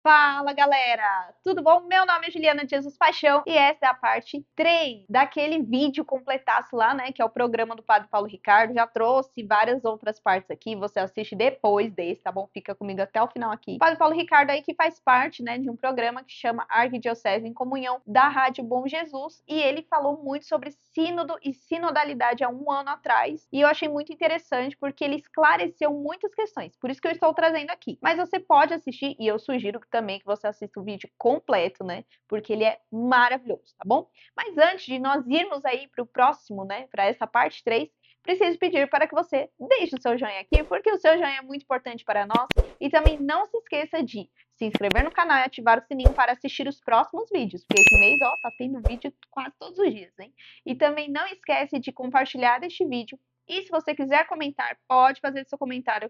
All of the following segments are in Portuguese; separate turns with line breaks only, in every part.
Fala galera, tudo bom? Meu nome é Juliana de Jesus Paixão e essa é a parte 3 daquele vídeo completaço lá, né? Que é o programa do Padre Paulo Ricardo. Já trouxe várias outras partes aqui, você assiste depois desse, tá bom? Fica comigo até o final aqui. O Padre Paulo Ricardo aí que faz parte, né, de um programa que chama Arquidiocese em Comunhão da Rádio Bom Jesus e ele falou muito sobre sínodo e sinodalidade há um ano atrás e eu achei muito interessante porque ele esclareceu muitas questões, por isso que eu estou trazendo aqui. Mas você pode assistir e eu sugiro também que você assista o vídeo completo, né? Porque ele é maravilhoso, tá bom? Mas antes de nós irmos aí para o próximo, né? Para essa parte 3, preciso pedir para que você deixe o seu joinha aqui, porque o seu joinha é muito importante para nós. E também não se esqueça de se inscrever no canal e ativar o sininho para assistir os próximos vídeos, porque esse mês, ó, tá tendo vídeo quase todos os dias, hein? E também não esquece de compartilhar este vídeo. E se você quiser comentar, pode fazer seu comentário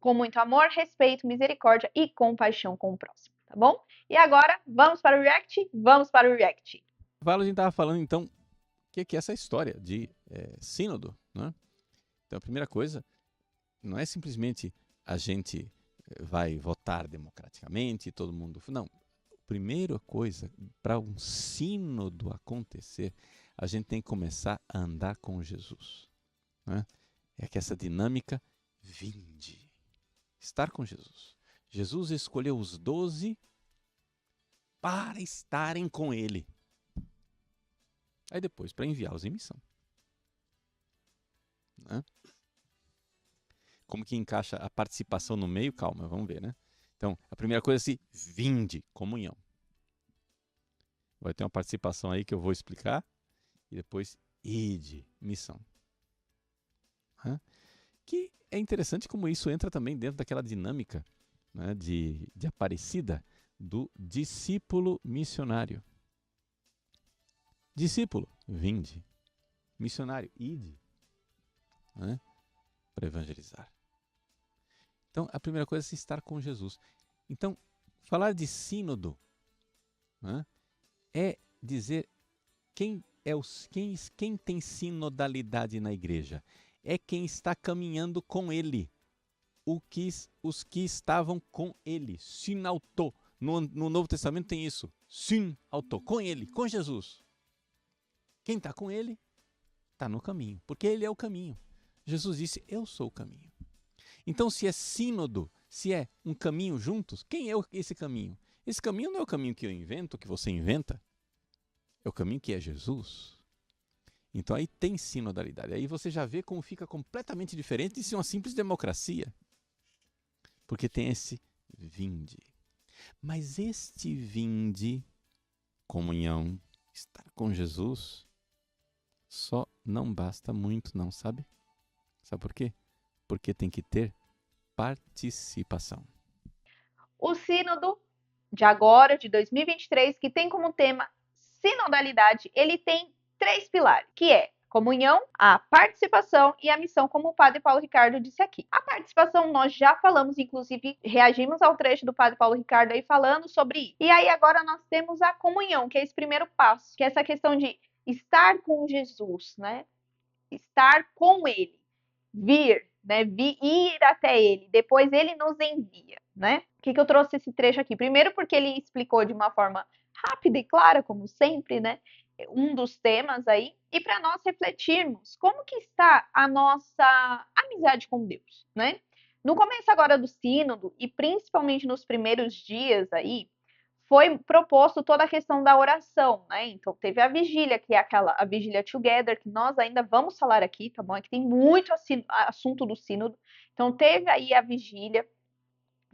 com muito amor, respeito, misericórdia e compaixão com o próximo, tá bom? E agora, vamos para o React? Vamos para o React.
A gente estava falando, então, o que é essa história de sínodo, né? Então, a primeira coisa, não é simplesmente a gente vai votar democraticamente, todo mundo... Não, a primeira coisa, para um sínodo acontecer, a gente tem que começar a andar com Jesus, né? É que essa dinâmica vinde, estar com Jesus. Jesus escolheu os 12 para estarem com ele. Aí depois, para enviá-los em missão. Né? Como que encaixa a participação no meio? Calma, vamos ver, né? Então, a primeira coisa é se vinde, comunhão. Vai ter uma participação aí que eu vou explicar. E depois, ide, missão. Né? Que é interessante como isso entra também dentro daquela dinâmica, né, de Aparecida do discípulo missionário. Discípulo, vinde. Missionário, ide. Né? Para evangelizar. Então, a primeira coisa é se estar com Jesus. Então, falar de sínodo, né, é dizer quem tem sinodalidade na igreja. É quem está caminhando com ele. Os que estavam com ele. Sinauto. No Novo Testamento tem isso. Sinauto. Com ele, com Jesus. Quem está com ele, está no caminho. Porque ele é o caminho. Jesus disse, eu sou o caminho. Então, se é sínodo, se é um caminho juntos, quem é esse caminho? Esse caminho não é o caminho que eu invento, que você inventa. É o caminho que é Jesus. Então, aí tem sinodalidade. Aí você já vê como fica completamente diferente de ser uma simples democracia. Porque tem esse vinde. Mas este vinde, comunhão, estar com Jesus, só não basta muito, não, sabe? Sabe por quê? Porque tem que ter participação.
O sínodo de agora, de 2023, que tem como tema sinodalidade, ele tem 3 pilares, que é comunhão, a participação e a missão, como o Padre Paulo Ricardo disse aqui. A participação nós já falamos, inclusive reagimos ao trecho do Padre Paulo Ricardo aí falando sobre isso. E aí agora nós temos a comunhão, que é esse primeiro passo, que é essa questão de estar com Jesus, né? Estar com ele, vir, né? Ir até ele, depois ele nos envia, né? Por que eu trouxe esse trecho aqui? Primeiro porque ele explicou de uma forma rápida e clara, como sempre, né? Um dos temas aí, e para nós refletirmos como que está a nossa amizade com Deus, né? No começo agora do sínodo, e principalmente nos primeiros dias aí, foi proposto toda a questão da oração, né? Então teve a vigília, que é a vigília together, que nós ainda vamos falar aqui, tá bom? É que tem muito assunto do sínodo. Então teve aí a vigília.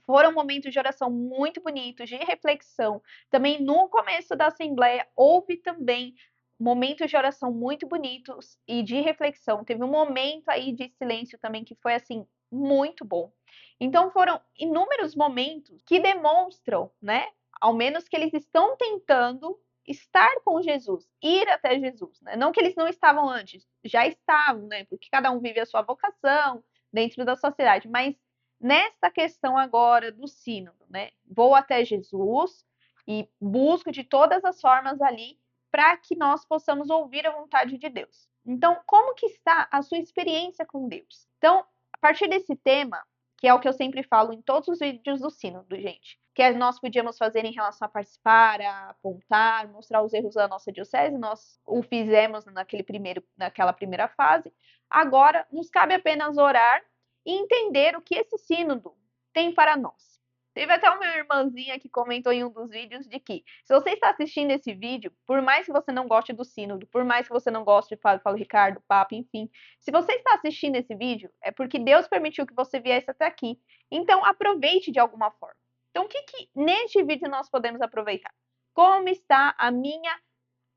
Foram momentos de oração muito bonitos, de reflexão. Também no começo da assembleia houve também momentos de oração muito bonitos e de reflexão. Teve um momento aí de silêncio também que foi assim muito bom. Então foram inúmeros momentos que demonstram, né, ao menos que eles estão tentando estar com Jesus, ir até Jesus, né? Não que eles não estavam antes, já estavam, né? Porque cada um vive a sua vocação dentro da sociedade, mas nesta questão agora do sínodo, né? Vou até Jesus e busco de todas as formas ali para que nós possamos ouvir a vontade de Deus. Então, como que está a sua experiência com Deus? Então, a partir desse tema, que é o que eu sempre falo em todos os vídeos do sínodo, gente, que nós podíamos fazer em relação a participar, a apontar, mostrar os erros da nossa diocese, nós o fizemos naquela primeira fase. Agora, nos cabe apenas orar e entender o que esse sínodo tem para nós. Teve até uma irmãzinha que comentou em um dos vídeos de que, se você está assistindo esse vídeo, por mais que você não goste do sínodo, por mais que você não goste de Paulo Ricardo, Papa, enfim, se você está assistindo esse vídeo, é porque Deus permitiu que você viesse até aqui. Então, aproveite de alguma forma. Então, o que neste vídeo nós podemos aproveitar? Como está a minha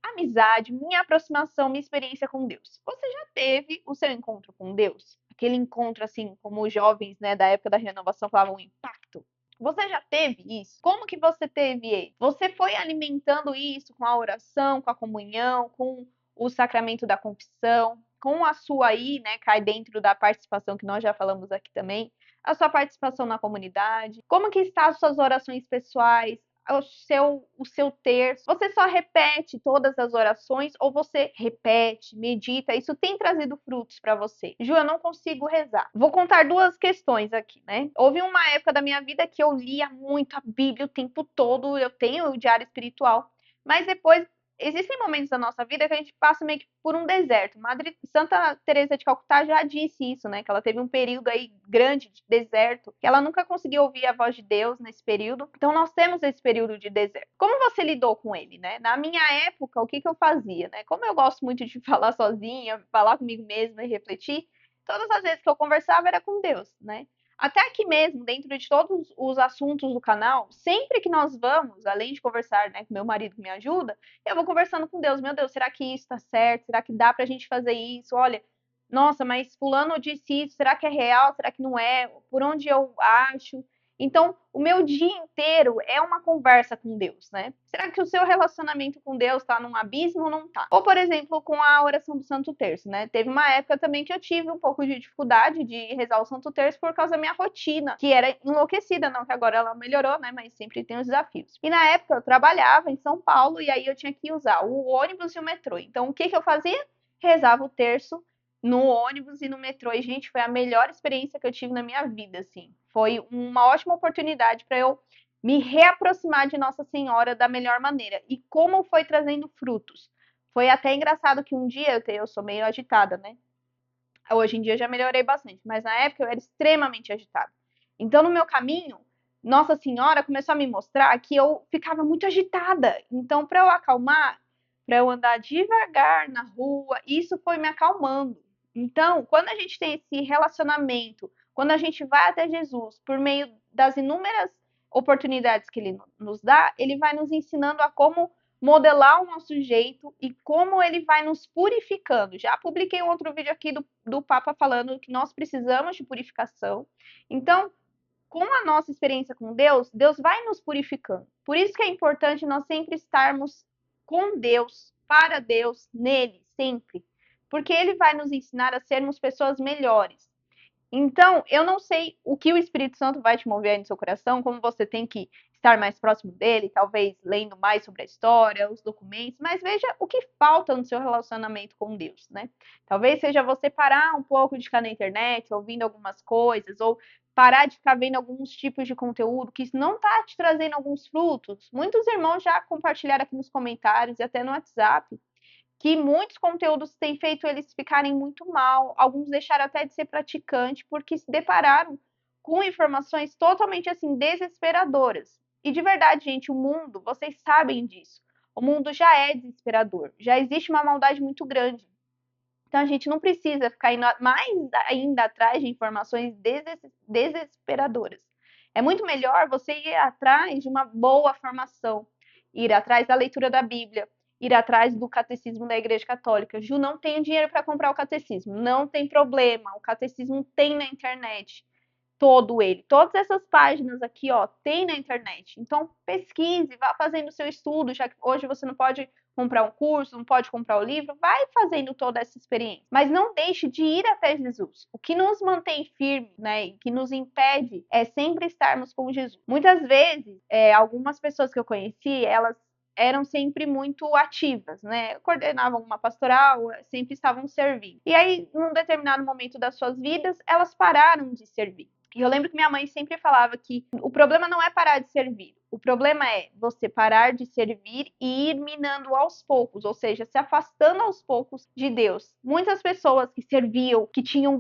amizade, minha aproximação, minha experiência com Deus? Você já teve o seu encontro com Deus? Aquele encontro, assim, como os jovens, né, da época da renovação falavam, um impacto? Você já teve isso? Como que você teve ele? Você foi alimentando isso com a oração, com a comunhão, com o sacramento da confissão, com a sua aí, né, cai dentro da participação que nós já falamos aqui também, a sua participação na comunidade? Como que estão as suas orações pessoais? O seu terço, você só repete todas as orações ou você repete, medita? Isso tem trazido frutos para você? Ju, eu não consigo rezar. Vou contar duas questões aqui, né? Houve uma época da minha vida que eu lia muito a Bíblia o tempo todo, eu tenho o diário espiritual, mas depois existem momentos da nossa vida que a gente passa meio que por um deserto. Santa Teresa de Calcutá já disse isso, né? Que ela teve um período aí grande de deserto, que ela nunca conseguiu ouvir a voz de Deus nesse período. Então nós temos esse período de deserto. Como você lidou com ele, né? Na minha época, o que eu fazia, né? Como eu gosto muito de falar sozinha, falar comigo mesma e refletir, todas as vezes que eu conversava era com Deus, né? Até aqui mesmo, dentro de todos os assuntos do canal, sempre que nós vamos, além de conversar, né, com meu marido que me ajuda, eu vou conversando com Deus. Meu Deus, será que isso está certo? Será que dá pra gente fazer isso? Olha, nossa, mas fulano disse isso, será que é real? Será que não é? Por onde eu acho? Então, o meu dia inteiro é uma conversa com Deus, né? Será que o seu relacionamento com Deus está num abismo ou não está? Ou, por exemplo, com a oração do Santo Terço, né? Teve uma época também que eu tive um pouco de dificuldade de rezar o Santo Terço por causa da minha rotina, que era enlouquecida, não que agora ela melhorou, né? Mas sempre tem os desafios. E na época eu trabalhava em São Paulo e aí eu tinha que usar o ônibus e o metrô. Então, o que eu fazia? Rezava o terço no ônibus e no metrô. E, gente, foi a melhor experiência que eu tive na minha vida, assim. Foi uma ótima oportunidade para eu me reaproximar de Nossa Senhora da melhor maneira. E como foi trazendo frutos. Foi até engraçado que um dia eu sou meio agitada, né? Hoje em dia já melhorei bastante, mas na época eu era extremamente agitada. Então, no meu caminho, Nossa Senhora começou a me mostrar que eu ficava muito agitada. Então, para eu acalmar, para eu andar devagar na rua, isso foi me acalmando. Então, quando a gente tem esse relacionamento, quando a gente vai até Jesus por meio das inúmeras oportunidades que ele nos dá, ele vai nos ensinando a como modelar o nosso jeito e como ele vai nos purificando. Já publiquei um outro vídeo aqui do Papa falando que nós precisamos de purificação. Então, com a nossa experiência com Deus, Deus vai nos purificando. Por isso que é importante nós sempre estarmos com Deus, para Deus, nele, sempre. Porque ele vai nos ensinar a sermos pessoas melhores. Então, eu não sei o que o Espírito Santo vai te mover aí no seu coração, como você tem que estar mais próximo dele, talvez lendo mais sobre a história, os documentos, mas veja o que falta no seu relacionamento com Deus, né? Talvez seja você parar um pouco de ficar na internet, ouvindo algumas coisas, ou parar de ficar vendo alguns tipos de conteúdo que não está te trazendo alguns frutos. Muitos irmãos já compartilharam aqui nos comentários e até no WhatsApp que muitos conteúdos têm feito eles ficarem muito mal, alguns deixaram até de ser praticante porque se depararam com informações totalmente assim desesperadoras. E de verdade, gente, o mundo, vocês sabem disso. O mundo já é desesperador, já existe uma maldade muito grande. Então a gente não precisa ficar indo mais ainda atrás de informações desesperadoras. É muito melhor você ir atrás de uma boa formação, ir atrás da leitura da Bíblia, ir atrás do catecismo da Igreja Católica. Ju, não tenho dinheiro para comprar o catecismo. Não tem problema, o catecismo tem na internet. Todo ele. Todas essas páginas aqui, ó, tem na internet. Então, pesquise, vá fazendo o seu estudo, já que hoje você não pode comprar um curso, não pode comprar o livro, vai fazendo toda essa experiência. Mas não deixe de ir até Jesus. O que nos mantém firme, né, e que nos impede é sempre estarmos com Jesus. Muitas vezes, algumas pessoas que eu conheci, elas eram sempre muito ativas, né? Coordenavam uma pastoral, sempre estavam servindo. E aí, num determinado momento das suas vidas, elas pararam de servir. E eu lembro que minha mãe sempre falava que o problema não é parar de servir. O problema é você parar de servir e ir minando aos poucos, ou seja, se afastando aos poucos de Deus. Muitas pessoas que serviam, que tinham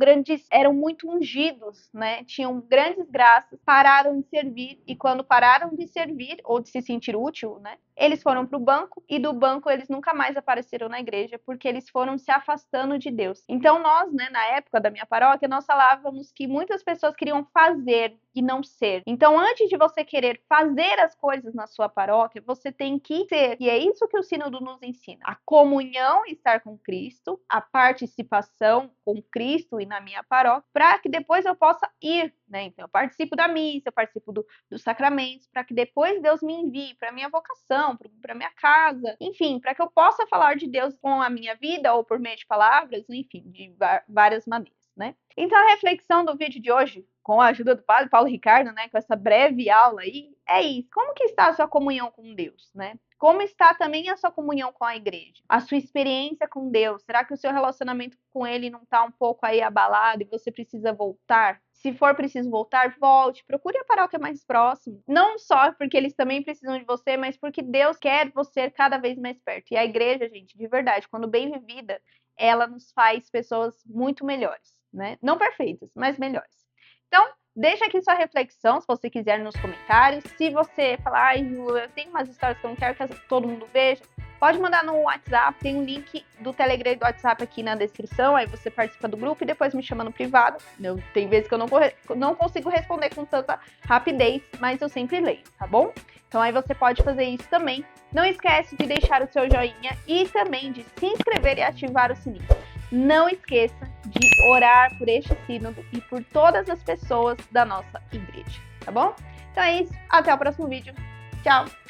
eram muito ungidos, né? Tinham grandes graças, pararam de servir e quando pararam de servir ou de se sentir útil, né? Eles foram para o banco e do banco eles nunca mais apareceram na igreja porque eles foram se afastando de Deus. Então nós, né, na época da minha paróquia, nós falávamos que muitas pessoas queriam fazer e não ser. Então antes de você querer fazer as coisas na sua paróquia, você tem que ser. E é isso que o Sínodo nos ensina. A comunhão, estar com Cristo, a participação com Cristo e na minha paróquia, para que depois eu possa ir, né? Então eu participo da missa, eu participo dos sacramentos, para que depois Deus me envie para minha vocação, para minha casa, enfim, para que eu possa falar de Deus com a minha vida ou por meio de palavras, enfim, de várias maneiras, né? Então a reflexão do vídeo de hoje, com a ajuda do Padre Paulo Ricardo, né, com essa breve aula aí, é isso. Como que está a sua comunhão com Deus, né? Como está também a sua comunhão com a igreja? A sua experiência com Deus? Será que o seu relacionamento com Ele não está um pouco aí abalado e você precisa voltar? Se for preciso voltar, volte. Procure a paróquia mais próxima. Não só porque eles também precisam de você, mas porque Deus quer você cada vez mais perto. E a igreja, gente, de verdade, quando bem vivida, ela nos faz pessoas muito melhores, né? Não perfeitas, mas melhores. Então, deixa aqui sua reflexão, se você quiser, nos comentários. Se você falar, ai, Ju, eu tenho umas histórias que eu não quero que todo mundo veja, pode mandar no WhatsApp, tem um link do Telegram e do WhatsApp aqui na descrição, aí você participa do grupo e depois me chama no privado. Tem vezes que eu não consigo responder com tanta rapidez, mas eu sempre leio, tá bom? Então aí você pode fazer isso também. Não esquece de deixar o seu joinha e também de se inscrever e ativar o sininho. Não esqueça de orar por este sínodo e por todas as pessoas da nossa igreja, tá bom? Então é isso, até o próximo vídeo. Tchau!